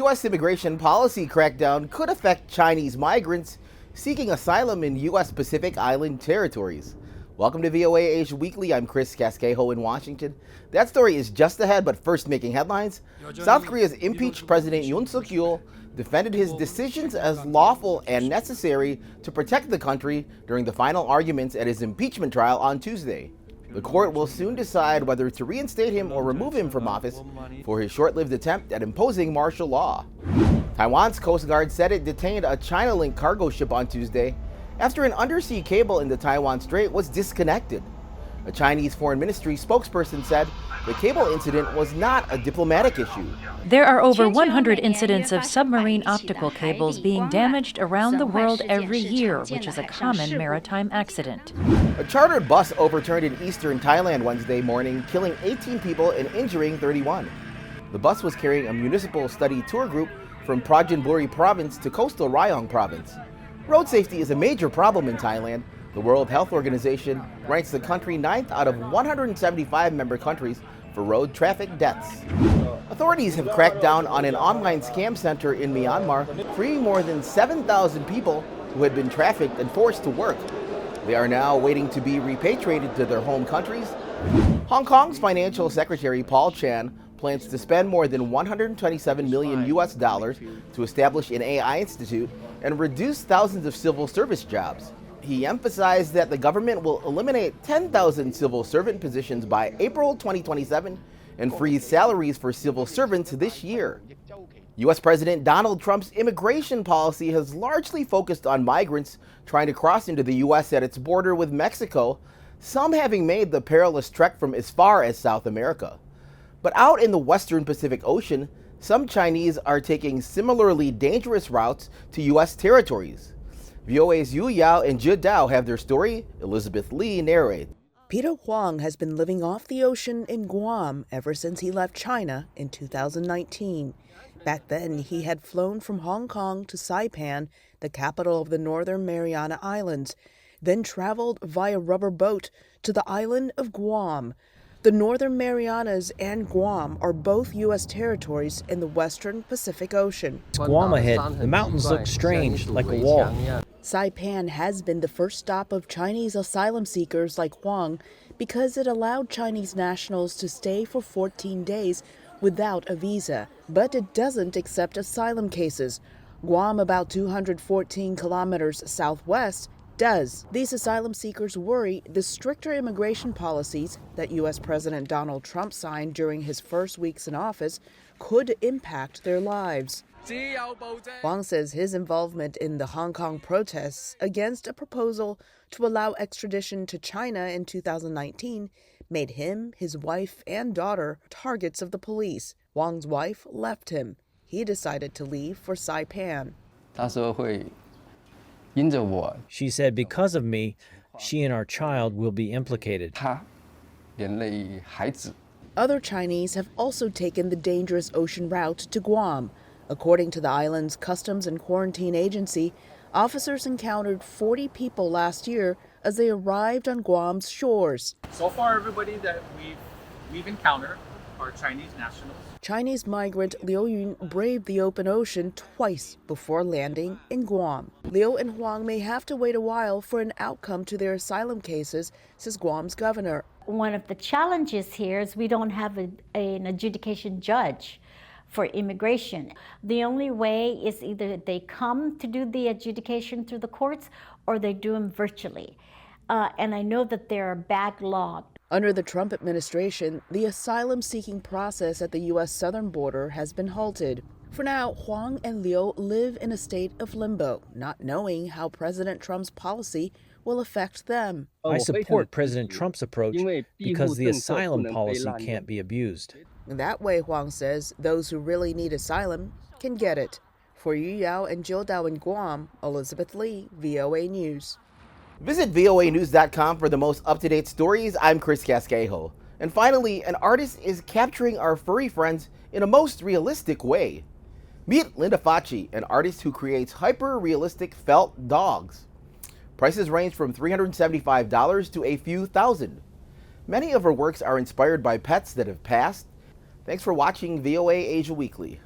U.S. immigration policy crackdown could affect Chinese migrants seeking asylum in U.S. Pacific Island territories. Welcome to VOA Asia Weekly. I'm Chris Casquejo in Washington. That story is just ahead, but first making headlines. South Korea's impeached President Yoon Suk Yeol defended his decisions as lawful and necessary to protect the country during the final arguments at his impeachment trial on Tuesday. The court will soon decide whether to reinstate him or remove him from office for his short-lived attempt at imposing martial law. Taiwan's Coast Guard said it detained a China-linked cargo ship on Tuesday after an undersea cable in the Taiwan Strait was disconnected. A Chinese Foreign Ministry spokesperson said the cable incident was not a diplomatic issue. There are over 100 incidents of submarine optical cables being damaged around the world every year, which is a common maritime accident. A chartered bus overturned in eastern Thailand Wednesday morning, killing 18 people and injuring 31. The bus was carrying a municipal study tour group from Prajinburi province to coastal Rayong province. Road safety is a major problem in Thailand. The World Health Organization ranks the country 9th out of 175 member countries for road traffic deaths. Authorities have cracked down on an online scam center in Myanmar, freeing more than 7,000 people who had been trafficked and forced to work. They are now waiting to be repatriated to their home countries. Hong Kong's Financial Secretary Paul Chan plans to spend more than $127 million to establish an AI institute and reduce thousands of civil service jobs. He emphasized that the government will eliminate 10,000 civil servant positions by April 2027 and freeze salaries for civil servants this year. U.S. President Donald Trump's immigration policy has largely focused on migrants trying to cross into the U.S. at its border with Mexico, some having made the perilous trek from as far as South America. But out in the western Pacific Ocean, some Chinese are taking similarly dangerous routes to U.S. territories. VOA's Yu Yao and Zhe Dao have their story. Elizabeth Lee narrates. Peter Huang has been living off the ocean in Guam ever since he left China in 2019. Back then, he had flown from Hong Kong to Saipan, the capital of the Northern Mariana Islands, then traveled via rubber boat to the island of Guam. The Northern Marianas and Guam are both U.S. territories in the western Pacific Ocean. It's Guam ahead. The mountains look strange, like a wall. Saipan has been the first stop of Chinese asylum seekers like Huang because it allowed Chinese nationals to stay for 14 days without a visa. But it doesn't accept asylum cases. Guam, about 214 kilometers southwest, does. These asylum seekers worry the stricter immigration policies that U.S. President Donald Trump signed during his first weeks in office could impact their lives. Huang says his involvement in the Hong Kong protests against a proposal to allow extradition to China in 2019 made him, his wife, and daughter targets of the police. Huang's wife left him. He decided to leave for Saipan. She said because of me, she and our child will be implicated. Other Chinese have also taken the dangerous ocean route to Guam. According to the island's Customs and Quarantine Agency, officers encountered 40 people last year as they arrived on Guam's shores. So far, everybody that we've encountered are Chinese nationals. Chinese migrant Liu Yun braved the open ocean twice before landing in Guam. Liu and Huang may have to wait a while for an outcome to their asylum cases, says Guam's governor. One of the challenges here is we don't have an adjudication judge for immigration. The only way is either they come to do the adjudication through the courts or they do them virtually. And I know that they're backlogged. Under the Trump administration, the asylum-seeking process at the U.S. southern border has been halted. For now, Huang and Liu live in a state of limbo, not knowing how President Trump's policy will affect them. I support President Trump's approach because the asylum policy can't be abused. That way, Huang says, those who really need asylum can get it. For Yu Yao and Zhe Dao in Guam, Elizabeth Lee, VOA News. Visit voanews.com for the most up-to-date stories. I'm Chris Casquejo. And finally, an artist is capturing our furry friends in a most realistic way. Meet Linda Facci, an artist who creates hyper-realistic felt dogs. Prices range from $375 to a few thousand. Many of her works are inspired by pets that have passed. Thanks for watching VOA Asia Weekly.